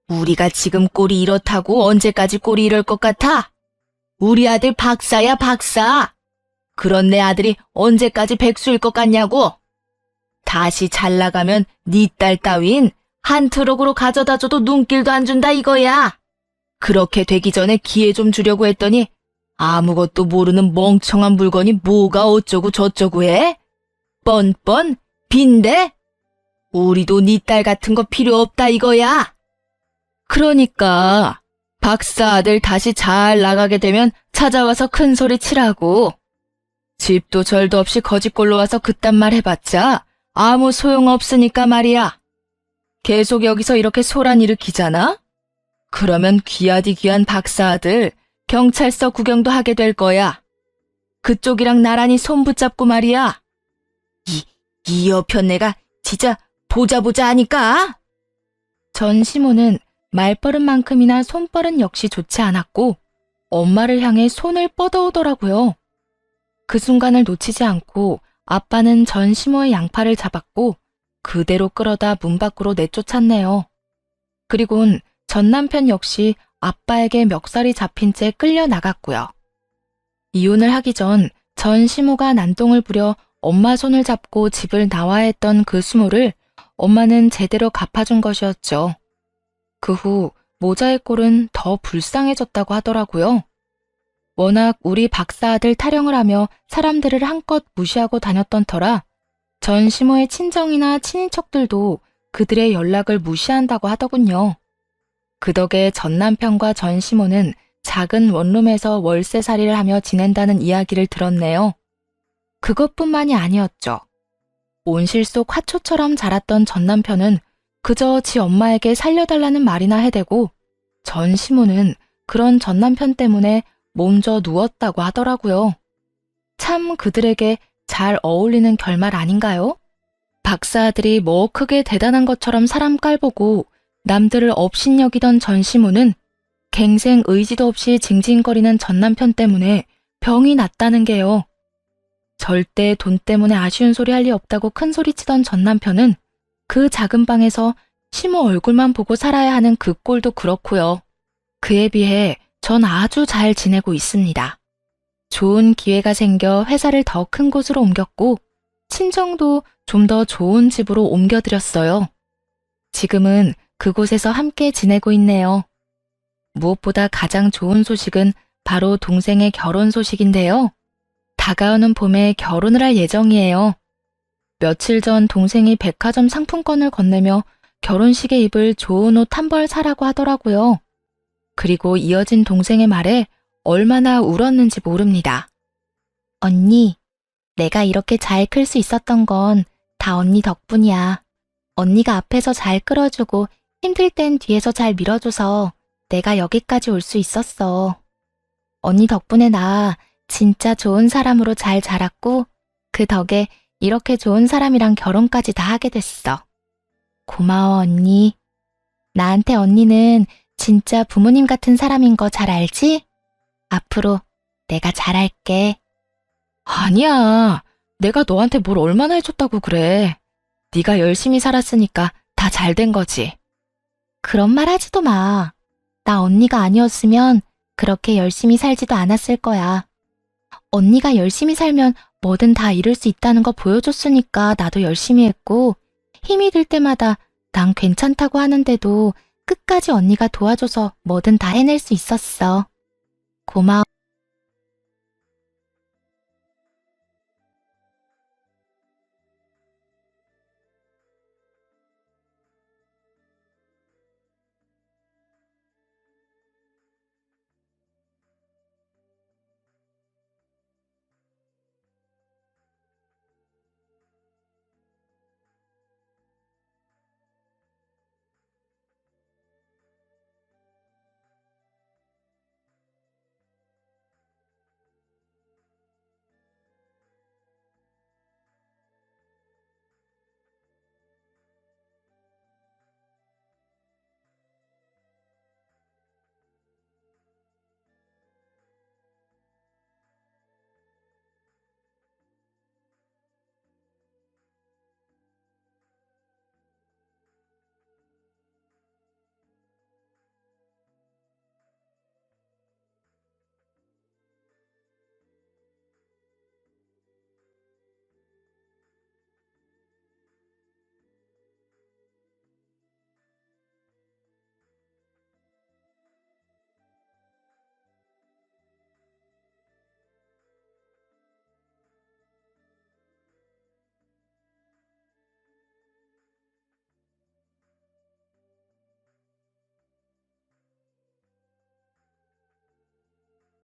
우리가 지금 꼴이 이렇다고 언제까지 꼴이 이럴 것 같아? 우리 아들 박사야, 박사. 그런 내 아들이 언제까지 백수일 것 같냐고? 다시 잘 나가면 네 딸 따윈 한 트럭으로 가져다 줘도 눈길도 안 준다 이거야. 그렇게 되기 전에 기회 좀 주려고 했더니 아무것도 모르는 멍청한 물건이 뭐가 어쩌고 저쩌고 해? 뻔뻔? 빈대? 우리도 네 딸 같은 거 필요 없다 이거야. 그러니까 박사 아들 다시 잘 나가게 되면 찾아와서 큰 소리 치라고. 집도 절도 없이 거짓골로 와서 그딴 말 해봤자 아무 소용없으니까 말이야. 계속 여기서 이렇게 소란 일으키잖아? 그러면 귀하디 귀한 박사 아들 경찰서 구경도 하게 될 거야. 그쪽이랑 나란히 손 붙잡고 말이야. 이 여편네가 진짜 보자 하니까. 전시모는 말버릇만큼이나 손버릇 역시 좋지 않았고 엄마를 향해 손을 뻗어오더라고요. 그 순간을 놓치지 않고 아빠는 전시모의 양팔을 잡았고 그대로 끌어다 문 밖으로 내쫓았네요. 그리곤 전 남편 역시 아빠에게 멱살이 잡힌 채 끌려 나갔고요. 이혼을 하기 전 전 시모가 난동을 부려 엄마 손을 잡고 집을 나와야 했던 그 수모를 엄마는 제대로 갚아준 것이었죠. 그 후 모자의 꼴은 더 불쌍해졌다고 하더라고요. 워낙 우리 박사 아들 타령을 하며 사람들을 한껏 무시하고 다녔던 터라 전 시모의 친정이나 친인척들도 그들의 연락을 무시한다고 하더군요. 그 덕에 전 남편과 전 시모는 작은 원룸에서 월세살이를 하며 지낸다는 이야기를 들었네요. 그것뿐만이 아니었죠. 온실 속 화초처럼 자랐던 전 남편은 그저 지 엄마에게 살려달라는 말이나 해대고 전 시모는 그런 전 남편 때문에 몸져 누웠다고 하더라고요. 참 그들에게 잘 어울리는 결말 아닌가요? 박사 아들이 뭐 크게 대단한 것처럼 사람 깔보고 남들을 업신여기던 전 시모는 갱생 의지도 없이 징징거리는 전 남편 때문에 병이 났다는 게요. 절대 돈 때문에 아쉬운 소리 할 리 없다고 큰 소리치던 전 남편은 그 작은 방에서 시모 얼굴만 보고 살아야 하는 그 꼴도 그렇고요. 그에 비해 전 아주 잘 지내고 있습니다. 좋은 기회가 생겨 회사를 더 큰 곳으로 옮겼고 친정도 좀 더 좋은 집으로 옮겨드렸어요. 지금은 그곳에서 함께 지내고 있네요. 무엇보다 가장 좋은 소식은 바로 동생의 결혼 소식인데요. 다가오는 봄에 결혼을 할 예정이에요. 며칠 전 동생이 백화점 상품권을 건네며 결혼식에 입을 좋은 옷 한 벌 사라고 하더라고요. 그리고 이어진 동생의 말에 얼마나 울었는지 모릅니다. 언니, 내가 이렇게 잘 클 수 있었던 건 다 언니 덕분이야. 언니가 앞에서 잘 끌어주고 힘들 땐 뒤에서 잘 밀어줘서 내가 여기까지 올 수 있었어. 언니 덕분에 나 진짜 좋은 사람으로 잘 자랐고 그 덕에 이렇게 좋은 사람이랑 결혼까지 다 하게 됐어. 고마워 언니. 나한테 언니는 진짜 부모님 같은 사람인 거 잘 알지? 앞으로 내가 잘할게. 아니야. 내가 너한테 뭘 얼마나 해줬다고 그래. 네가 열심히 살았으니까 다 잘 된 거지. 그런 말 하지도 마. 나 언니가 아니었으면 그렇게 열심히 살지도 않았을 거야. 언니가 열심히 살면 뭐든 다 이룰 수 있다는 거 보여줬으니까 나도 열심히 했고 힘이 들 때마다 난 괜찮다고 하는데도 끝까지 언니가 도와줘서 뭐든 다 해낼 수 있었어. 고마워.